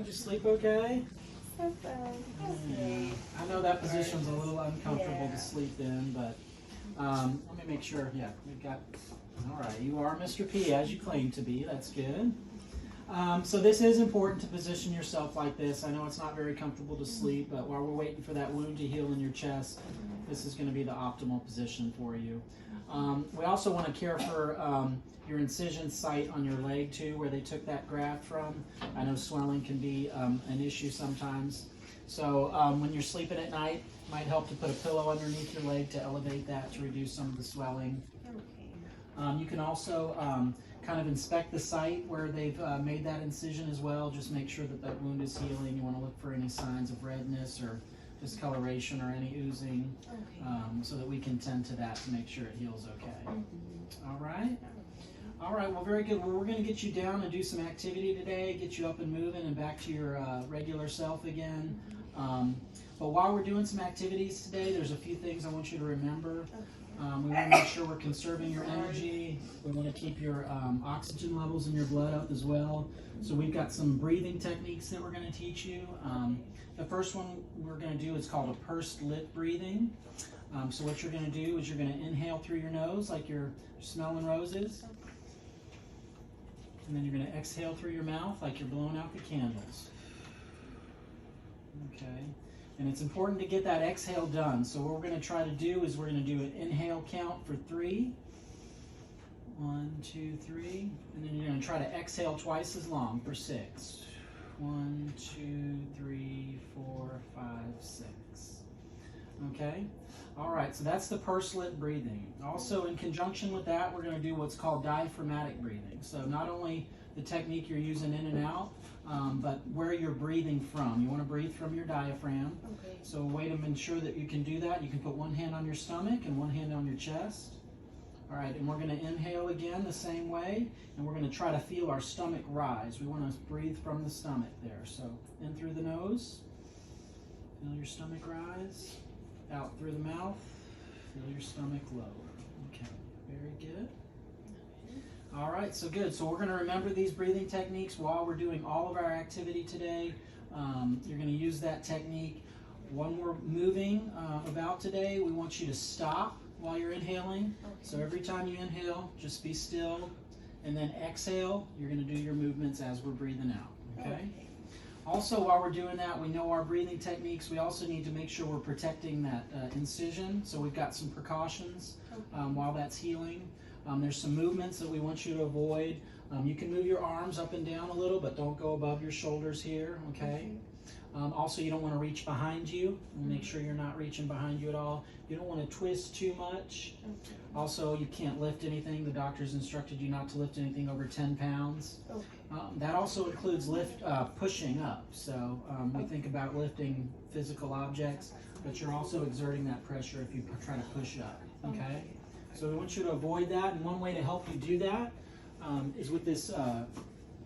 Did you sleep okay? Okay. I know that position's a little uncomfortable to sleep in, but let me make sure. Yeah, we got. All right, you are Mr. P as you claim to be. That's good. So this is important to position yourself like this. I know it's not very comfortable to sleep, but while we're waiting for that wound to heal in your chest, this is going to be the optimal position for you. We also want to care for your incision site on your leg too, where they took that graft from. I know swelling can be an issue sometimes. So when you're sleeping at night, it might help to put a pillow underneath your leg to elevate that, to reduce some of the swelling. You can also kind of inspect the site where they've made that incision as well. Just make sure that that wound is healing. You want to look for any signs of redness or discoloration or any oozing, so that we can tend to that to make sure it heals okay. All right? All right, well, very good. Well, we're going to get you down and do some activity today, get you up and moving and back to your regular self again. But while we're doing some activities today, there's a few things I want you to remember. We want to make sure we're conserving your energy. We want to keep your oxygen levels in your blood up as well. So we've got some breathing techniques that we're going to teach you. The first one we're going to do is called a pursed lip breathing. So what you're going to do is you're going to inhale through your nose like you're smelling roses. And then you're going to exhale through your mouth like you're blowing out the candles. Okay. And it's important to get that exhale done. So what we're going to try to do is we're going to do an inhale count for 3. 1, 2, 3. And then you're going to try to exhale twice as long for 6. 1, 2, 3, 4, 5, 6. Okay? All right, so that's the pursed lip breathing. Also, in conjunction with that, we're going to do what's called diaphragmatic breathing. So not only the technique you're using in and out, but where you're breathing from. You want to breathe from your diaphragm. Okay. So a way to ensure that you can do that, you can put one hand on your stomach and one hand on your chest. All right, and we're going to inhale again the same way, and we're going to try to feel our stomach rise. We want to breathe from the stomach there. So in through the nose, feel your stomach rise. Out through the mouth, feel your stomach lower. Okay, very good. All right, so good. So we're going to remember these breathing techniques while we're doing all of our activity today. You're going to use that technique. When we're moving about today, we want you to stop while you're inhaling. So every time you inhale, just be still. And then exhale, you're going to do your movements as we're breathing out. Okay? Also, while we're doing that, we know our breathing techniques. We also need to make sure we're protecting that incision. So we've got some precautions while that's healing. There's some movements that we want you to avoid. You can move your arms up and down a little, but don't go above your shoulders here, okay? Also, you don't want to reach behind you. Make sure you're not reaching behind you at all. You don't want to twist too much. Also, you can't lift anything. The doctor's instructed you not to lift anything over 10 pounds. That also includes pushing up. So we think about lifting physical objects, but you're also exerting that pressure if you try to push up, okay? So we want you to avoid that, and one way to help you do that is with this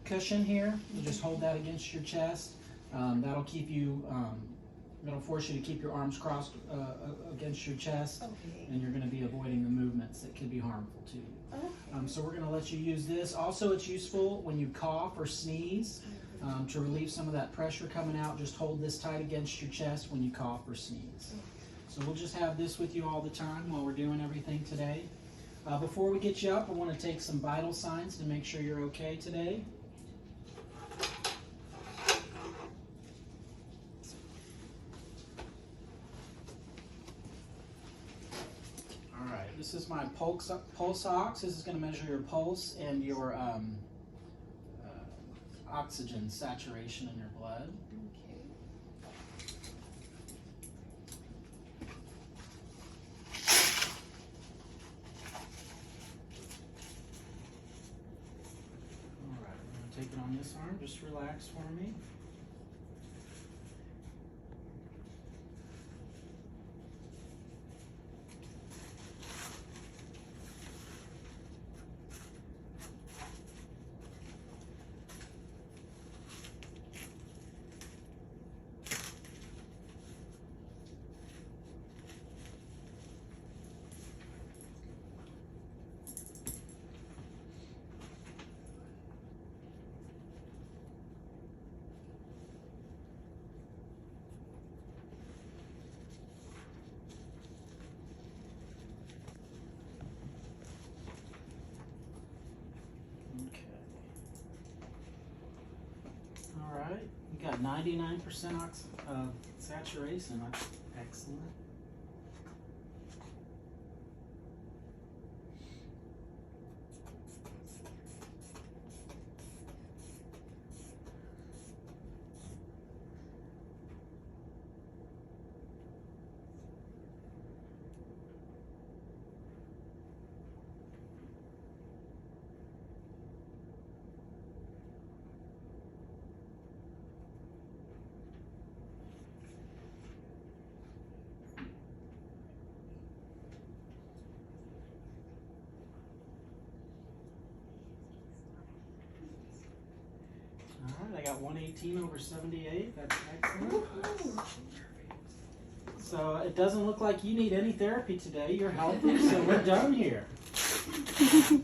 cushion here. You just hold that against your chest. That'll keep you, it'll force you to keep your arms crossed against your chest, and you're going to be avoiding the movements that could be harmful to you. So we're going to let you use this. Also, it's useful when you cough or sneeze to relieve some of that pressure coming out. Just hold this tight against your chest when you cough or sneeze. So we'll just have this with you all the time while we're doing everything today. Before we get you up, I want to take some vital signs to make sure you're okay today. All right, this is my pulse ox. This is going to measure your pulse and your oxygen saturation in your blood. Take it on this arm, just relax for me. All right, we got 99% saturation. Excellent. All right, I got 118/78. That's excellent. So it doesn't look like you need any therapy today. You're healthy, so we're done here. All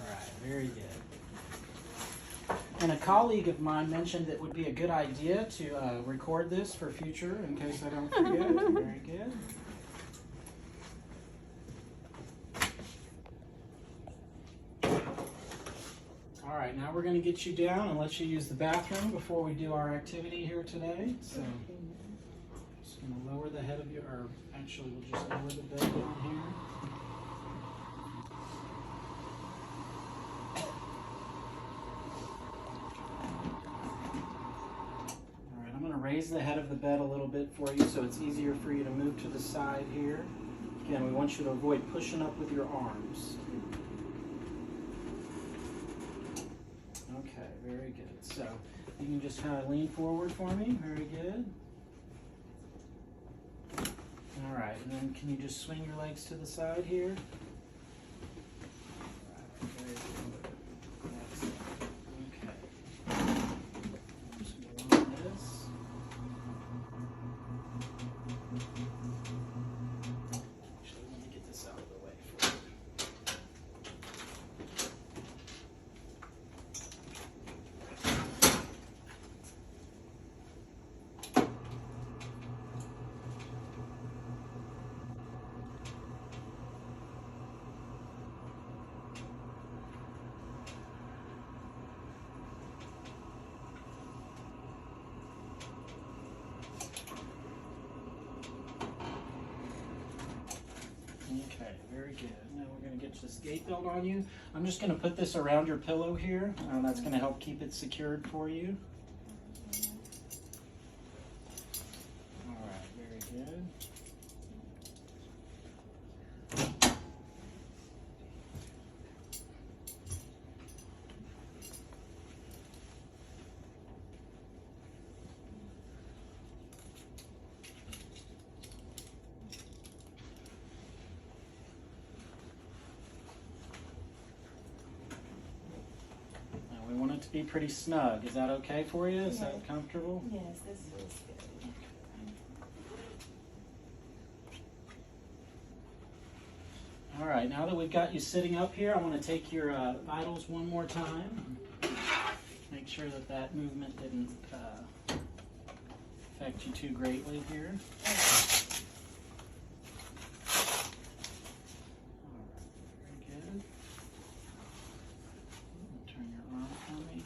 right, very good. And a colleague of mine mentioned it would be a good idea to record this for future in case I don't forget. Very good. All right, now we're going to get you down and let you use the bathroom before we do our activity here today. So, just going to lower the head of your, or actually we'll just lower the bed down here. All right, I'm going to raise the head of the bed a little bit for you so it's easier for you to move to the side here. Again, we want you to avoid pushing up with your arms. Okay, very good. So you can just kind of lean forward for me. Very good. All right, and then can you just swing your legs to the side here? All right, very good. Excellent. Okay. Just go on this. Actually, let me get this out of the way for you. Okay, very good. Now we're going to get this gate belt on you. I'm just going to put this around your pillow here. That's going to help keep it secured for you. All right, very good. We want it to be pretty snug. Is that okay for you? Is that comfortable? Yes, this feels good. All right, now that we've got you sitting up here, I want to take your vitals one more time. Make sure that that movement didn't affect you too greatly here. All right, very good. Turn your arm for me.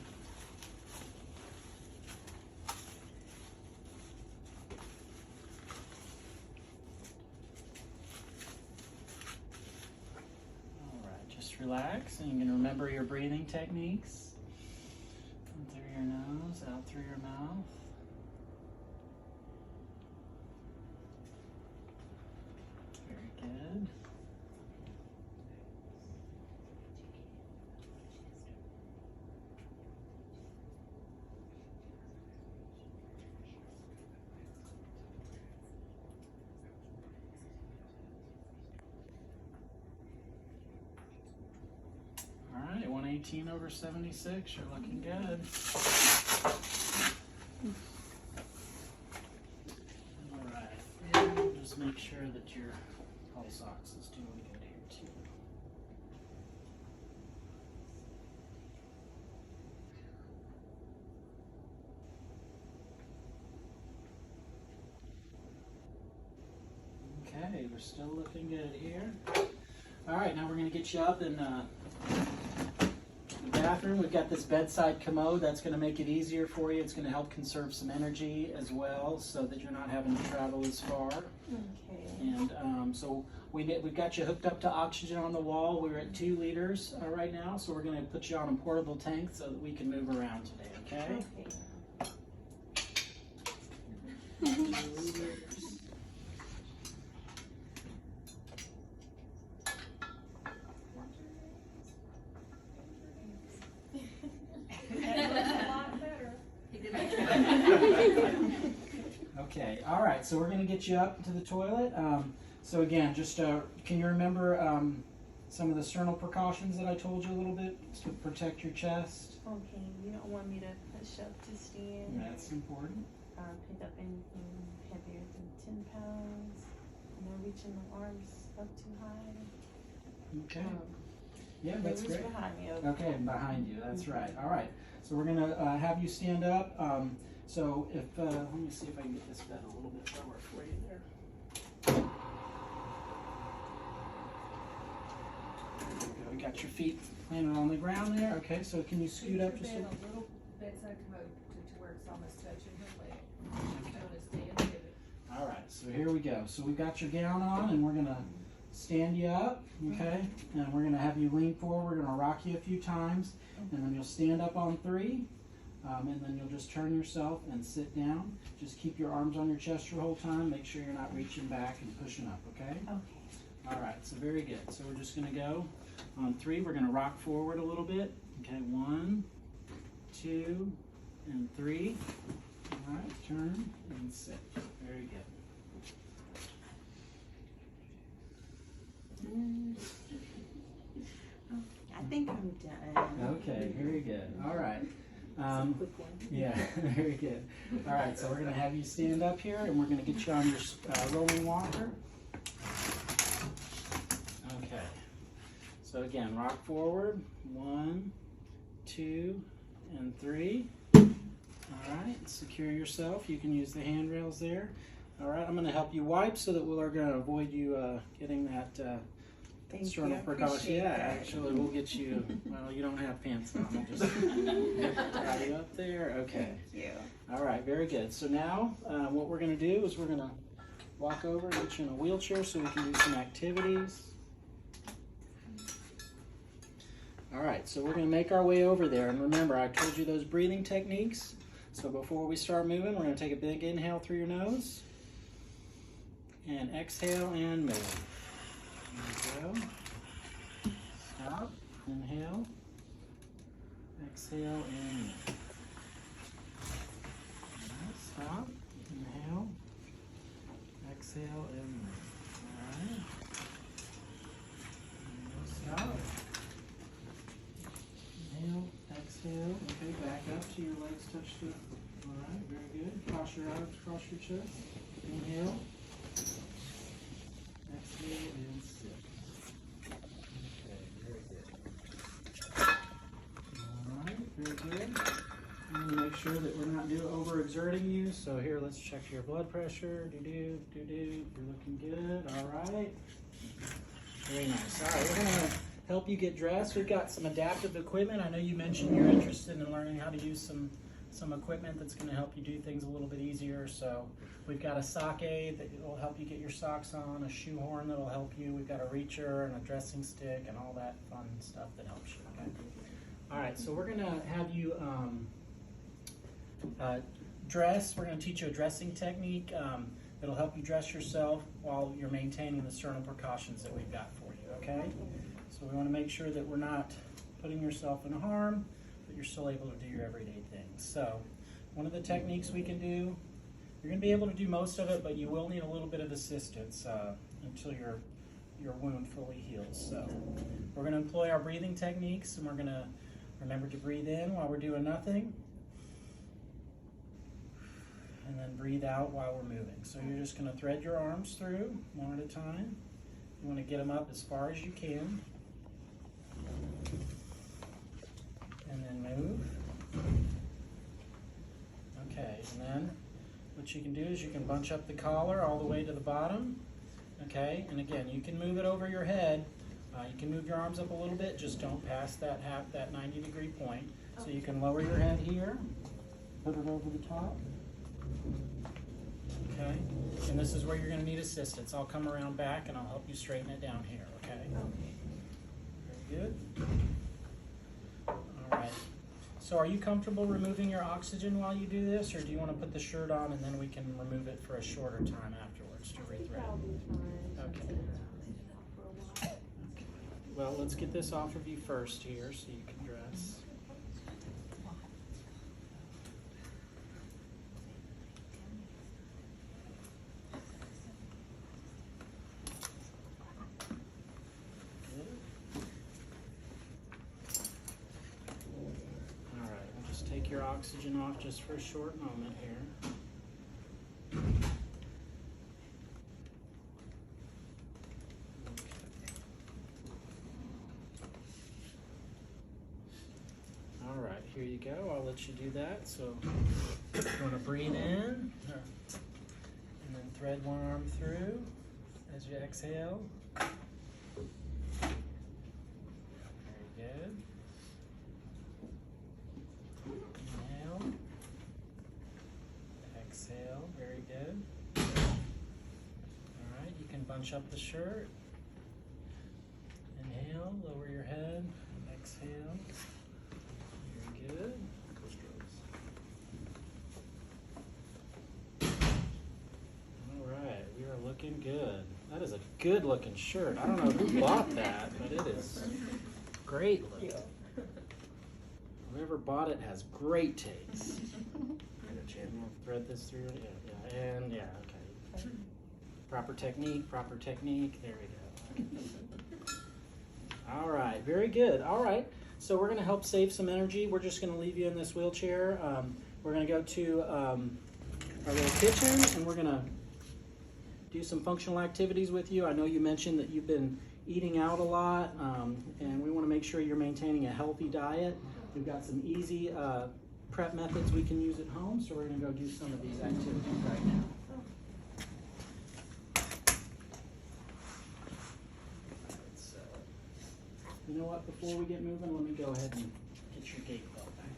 All right, just relax, and you can remember your breathing techniques. In through your nose, out through your mouth. Very good. All right, 118/76. You're looking good. All right, and we'll just make sure that your pulse ox is doing good here too. Okay, we're still looking good here. All right, now we're going to get you up in bed bathroom. We've got this bedside commode that's going to make it easier for you. It's going to help conserve some energy as well, so that you're not having to travel as far. Okay. And so we've got you hooked up to oxygen on the wall. We're at 2 liters right now, so we're going to put you on a portable tank so that we can move around today. Okay. Okay. 2 liters. Okay, all right, so we're going to get you up to the toilet. So again, just can you remember some of the sternal precautions that I told you a little bit to protect your chest? Okay, you don't want me to push up to stand. That's important. Pick up anything heavier than 10 pounds. I'm reaching my arms up too high. Okay. Yeah, that's great. Behind me. Okay, behind you, that's right. All right, so we're going to have you stand up. So if, let me see if I can get this bed a little bit lower for you there. There you go. You got your feet planted on the ground there. Okay, so can you scoot up just a little? A little bedside commode to where it's almost touching her leg. Okay. Stay and pivot. All right, so here we go. So we got your gown on, and we're going to stand you up, okay? And we're going to have you lean forward. We're going to rock you a few times, and then you'll stand up on 3. And then you'll just turn yourself and sit down. Just keep your arms on your chest your whole time. Make sure you're not reaching back and pushing up, okay? Okay. All right, so very good. So we're just going to go on 3. We're going to rock forward a little bit. Okay, 1, 2, and 3. All right, turn and sit. Very good. I think I'm done. Okay, very good. All right. Quick one. Yeah, very good. All right, so we're going to have you stand up here, and we're going to get you on your rolling walker. Okay. So again, rock forward. 1, 2, and 3. All right, secure yourself. You can use the handrails there. All right, I'm going to help you wipe so that we're going to avoid you getting that sternal precaution. Yeah, actually, we'll get you. Well, you don't have pants on. We'll just tie you up there. Okay. Thank you. All right, very good. So now, what we're going to do is we're going to walk over and get you in a wheelchair so we can do some activities. All right, so we're going to make our way over there. And remember, I told you those breathing techniques. So before we start moving, we're going to take a big inhale through your nose. And exhale and move. There we go. Stop. Inhale. Exhale and move. Stop. Inhale. Exhale and move. All right. Stop. Inhale. Exhale. Okay, back up to your legs touch the. All right, very good. Cross your arms across your chest. Inhale. Exhale and sit. Okay, very good. All right, very good. I'm going to make sure that we're not overexerting you. So here, let's check your blood pressure. Do-do, do-do. You're looking good. All right. Very nice. All right, we're going to help you get dressed. We've got some adaptive equipment. I know you mentioned you're interested in learning how to use some equipment that's going to help you do things a little bit easier. So we've got a sock aid that will help you get your socks on, a shoe horn that will help you. We've got a reacher and a dressing stick and all that fun stuff that helps you. Okay. All right, so we're going to have you dress. We're going to teach you a dressing technique that'll help you dress yourself while you're maintaining the sternal precautions that we've got for you. Okay. So we want to make sure that we're not putting yourself in harm, but you're still able to do your everyday things. So one of the techniques we can do, you're going to be able to do most of it, but you will need a little bit of assistance until your wound fully heals. So we're going to employ our breathing techniques, and we're going to remember to breathe in while we're doing nothing, and then breathe out while we're moving. So you're just going to thread your arms through one at a time. You want to get them up as far as you can. And then move. Okay, and then what you can do is you can bunch up the collar all the way to the bottom. Okay, and again, you can move it over your head, You can move your arms up a little bit, just don't pass that 90-degree point. So you can lower your head here, put it over the top. Okay, and this is where you're going to need assistance. I'll come around back and I'll help you straighten it down here, okay? Very good. All right. So are you comfortable removing your oxygen while you do this, or do you want to put the shirt on and then we can remove it for a shorter time afterwards to rethread? Okay. Well, let's get this off of you first here so you can dress. All right, we'll just take your oxygen off just for a short moment here. Here you go, I'll let you do that. So you want to breathe in and then thread one arm through as you exhale. Very good. Inhale. Exhale, very good. All right, you can bunch up the shirt. Inhale, lower your head, exhale. Good. All right, we are looking good. That is a good looking shirt. I don't know who bought that, but it is great looking. Whoever bought it has great taste. Thread this through. Yeah, and yeah, okay. Proper technique, there we go. All right, very good. All right. So we're going to help save some energy. We're just going to leave you in this wheelchair. We're going to go to our little kitchen, and we're going to do some functional activities with you. I know you mentioned that you've been eating out a lot, and we want to make sure you're maintaining a healthy diet. We've got some easy prep methods we can use at home, so we're going to go do some of these activities right now. You know what, before we get moving, let me go ahead and get your gait belt back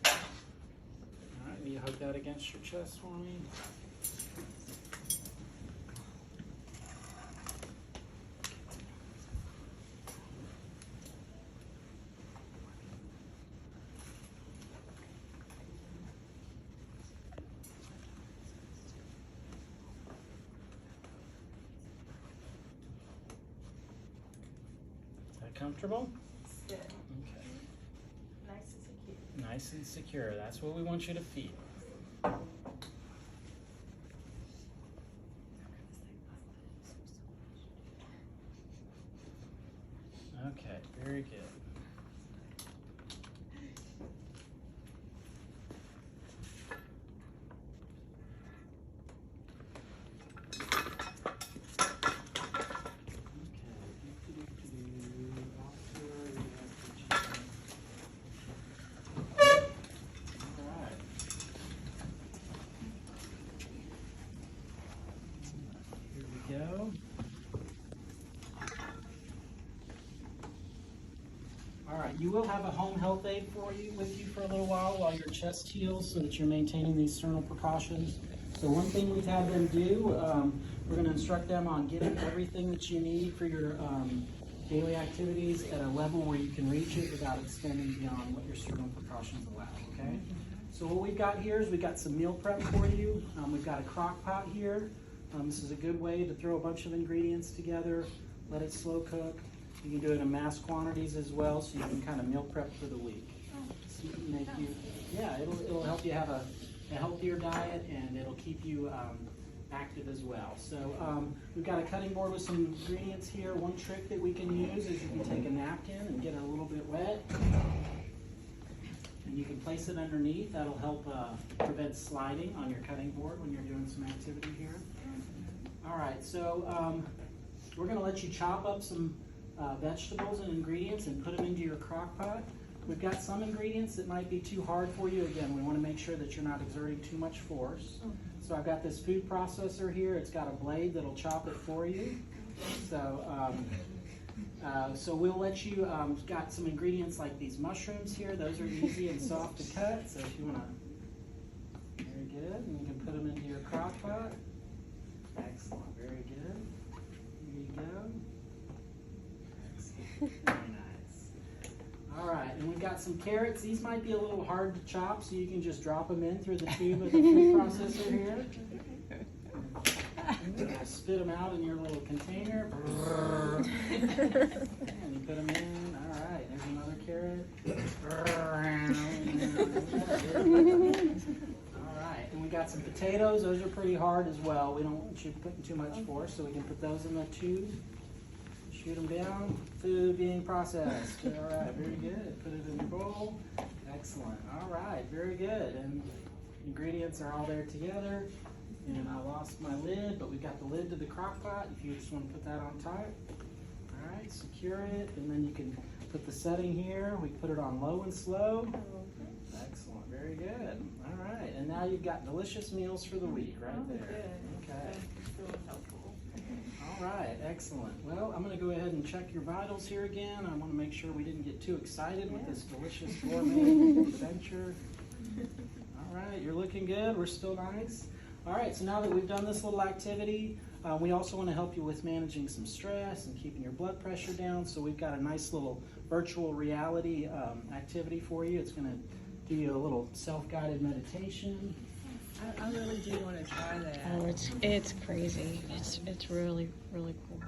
on. All right, will you hug that against your chest for me? Comfortable? Good. Okay. Nice and secure. Nice and secure. That's what we want you to feel. Okay, very good. Go. All right, you will have a home health aide with you for a little while your chest heals, so that you're maintaining these sternal precautions. So one thing we've had them do, we're going to instruct them on getting everything that you need for your daily activities at a level where you can reach it without extending beyond what your sternal precautions allow. Okay. So what we've got here is we've got some meal prep for you. We've got a crock pot here. This is a good way to throw a bunch of ingredients together, let it slow cook. You can do it in mass quantities as well, so you can kind of meal prep for the week. So it'll help you have a healthier diet, and it'll keep you active as well. So we've got a cutting board with some ingredients here. One trick that we can use is you can take a napkin and get it a little bit wet, and you can place it underneath. That'll help prevent sliding on your cutting board when you're doing some activity here. All right, so we're going to let you chop up some vegetables and ingredients and put them into your crock pot. We've got some ingredients that might be too hard for you. Again, we want to make sure that you're not exerting too much force. So I've got this food processor here. It's got a blade that'll chop it for you. So we'll let you, got some ingredients like these mushrooms here. Those are easy and soft to cut. So if you want to, very good. And you can put them into your crock pot. Excellent, very good. Here you go. Excellent, very nice. All right, and we've got some carrots. These might be a little hard to chop, so you can just drop them in through the tube of the food processor here. Spit them out in your little container. And you put them in. All right, there's another carrot. All right, and we got some potatoes. Those are pretty hard as well. We don't want you putting too much force, so we can put those in the tube. Shoot them down. Food being processed. All right, very good. Put it in your bowl. Excellent. All right, very good. And ingredients are all there together. And I lost my lid, but we've got the lid to the crock pot. If you just want to put that on top. All right, secure it, and then you can put the setting here. We put it on low and slow. Excellent, very good. All right, and now you've got delicious meals for the week right there. Okay. All right, excellent. Well, I'm going to go ahead and check your vitals here again. I want to make sure we didn't get too excited with this delicious gourmet adventure. All right, you're looking good. We're still nice. All right, so now that we've done this little activity, we also want to help you with managing some stress and keeping your blood pressure down. So we've got a nice little virtual reality activity for you. It's going to do you a little self-guided meditation. I really do want to try that. Oh, it's crazy. It's really, really cool.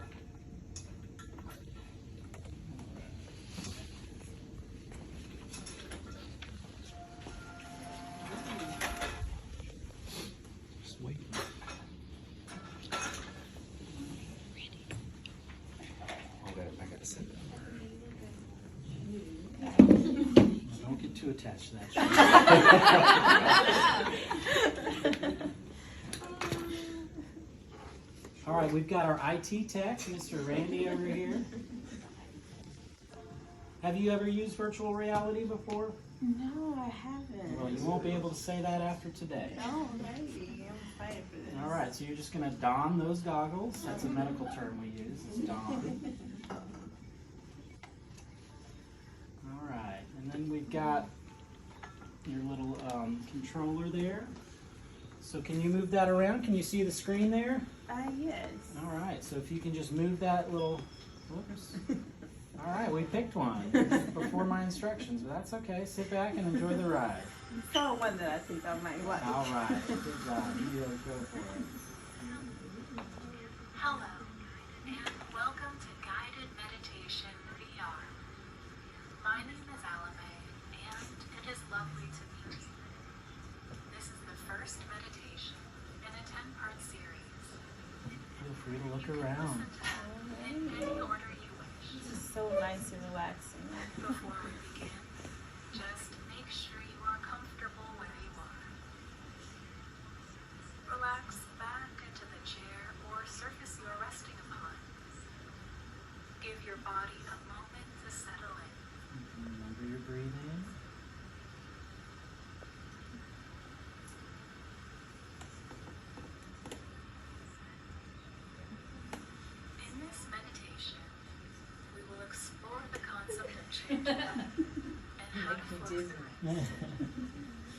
Don't get too attached to that. All right, we've got our IT tech, Mr. Randy over here. Have you ever used virtual reality before? No, I haven't. Well, you won't be able to say that after today. Oh, maybe. I'm excited for this. All right, so you're just going to don those goggles. That's a medical term we use, is don. All right, and then we've got your little controller there. So can you move that around? Can you see the screen there? Yes. All right, so if you can just move that little, whoops. All right, we picked one before my instructions, but that's okay. Sit back and enjoy the ride. You saw one that I think I might like. All right, good job. You go for it. Hello, and welcome to Guided Meditation VR. My name is Alame, and it is lovely to meet you. This is the first meditation in a 10-part series. Feel free to look around. In any order you wish. This is so nice and relaxing. Before we begin, just make sure you are comfortable where you are. Relax back into the chair or surface you are resting upon. Give your body a moment to settle in. Remember your breathing. In this meditation, we will explore the concept of change and how to flow through it.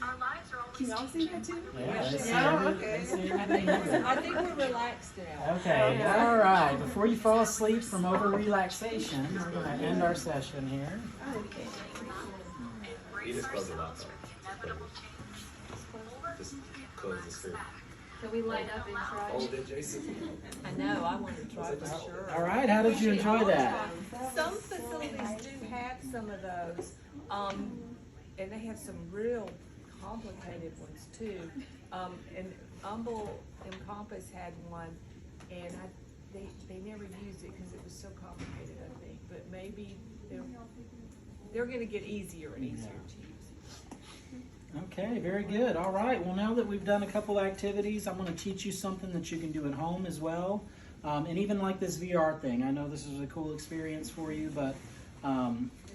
Our lives are always Can y'all see that too? Yeah, they see Oh, every- okay. they see everything moving. I think we're relaxed now. Okay, all right. Before you fall asleep from over relaxation, we're going to end our session here. Okay. embrace ourselves with inevitable change, or Just we can close the relax screen. back. Can we light up and try? Oh, did Jason? I know, I want to try for sure. All right, how did you enjoy that? Some facilities do have some of those, and they have some real complicated ones too. And Humble and Compass had one, and they never used it because it was so complicated, I think. But maybe they're going to get easier and easier to use. Okay, very good. All right, well, now that we've done a couple activities, I'm going to teach you something that you can do at home as well. And even like this VR thing, I know this is a cool experience for you, but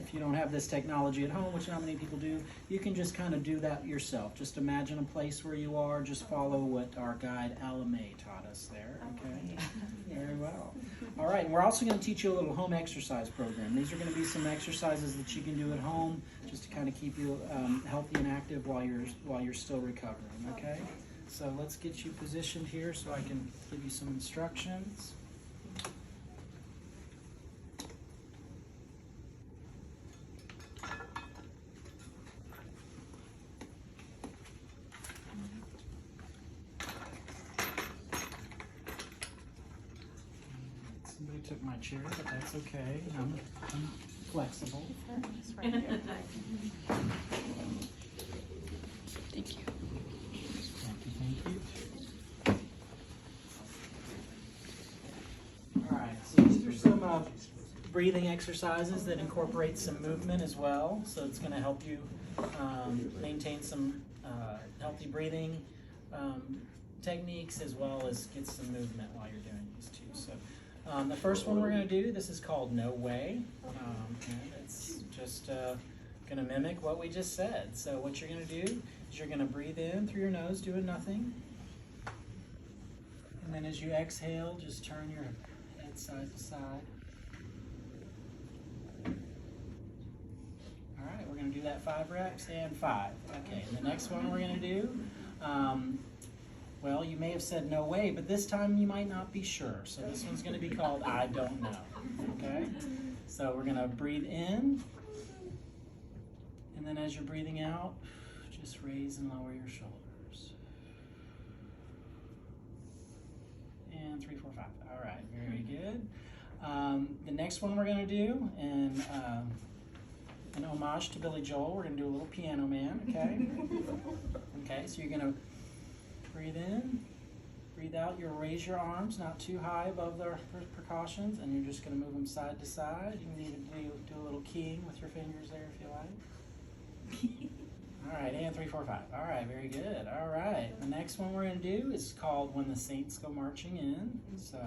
if you don't have this technology at home, which not many people do, you can just kind of do that yourself. Just imagine a place where you are. Just follow what our guide Alame taught us there. Okay, very well. All right, and we're also going to teach you a little home exercise program. These are going to be some exercises that you can do at home just to kind of keep you healthy and active while you're still recovering, okay? So let's get you positioned here so I can give you some instructions. Somebody took my chair, but that's okay. I'm flexible. Thank you. Thank you, thank you. All right, so these are some breathing exercises that incorporate some movement as well. So it's going to help you maintain some healthy breathing techniques as well as get some movement while you're doing these too. So the first one we're going to do, this is called No Way. And it's just going to mimic what we just said. So what you're going to do is you're going to breathe in through your nose, doing nothing. And then as you exhale, just turn your head side to side. All right, we're going to do that 5 reps and 5. Okay, and the next one we're going to do, well, you may have said no way, but this time you might not be sure. So this one's going to be called I don't know. Okay? So we're going to breathe in. And then as you're breathing out, just raise and lower your shoulders. And 3, 4, 5. All right, very good. The next one we're going to do, and an homage to Billy Joel, we're going to do a little Piano Man, okay? Okay, so you're going to breathe in, breathe out. You'll raise your arms, not too high above the precautions, and you're just going to move them side to side. You need to do a little keying with your fingers there if you like. All right, and 3, 4, 5. All right, very good. All right, the next one we're going to do is called When the Saints Go Marching In. So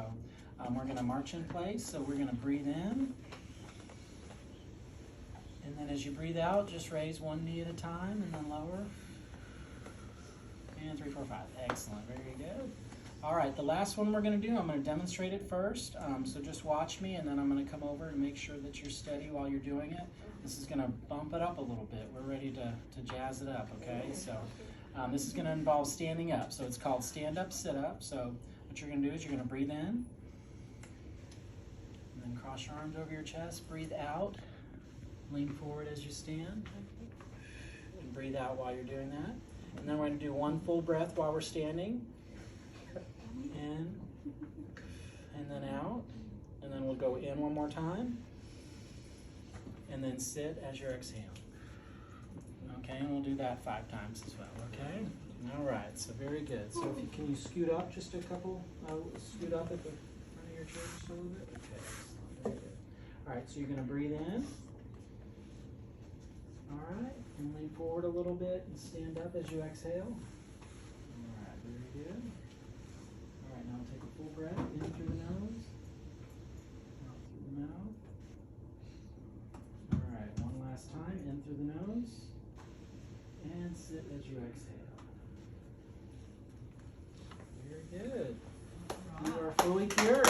we're going to march in place. So we're going to breathe in. And then as you breathe out, just raise one knee at a time and then lower. And 3, 4, 5. Excellent. Very good. All right, the last one we're going to do, I'm going to demonstrate it first. So just watch me, and then I'm going to come over and make sure that you're steady while you're doing it. This is going to bump it up a little bit. We're ready to jazz it up, okay? So this is going to involve standing up. So it's called stand-up, sit-up. So what you're going to do is you're going to breathe in. And then cross your arms over your chest. Breathe out. Lean forward as you stand. And breathe out while you're doing that. And then we're going to do one full breath while we're standing. In, and then out. And then we'll go in one more time. And then sit as you're exhaling. Okay, and we'll do that 5 times as well, okay? All right, so very good. So if you, can you scoot up just a couple, scoot up at the front of your chair just a little bit? Okay, excellent, very good. All right, so you're going to breathe in. All right, and lean forward a little bit and stand up as you exhale. All right, very good. All right, now take a full breath in through the nose, out through the mouth. All right, one last time, in through the nose, and sit as you exhale. Very good. You are fully cured.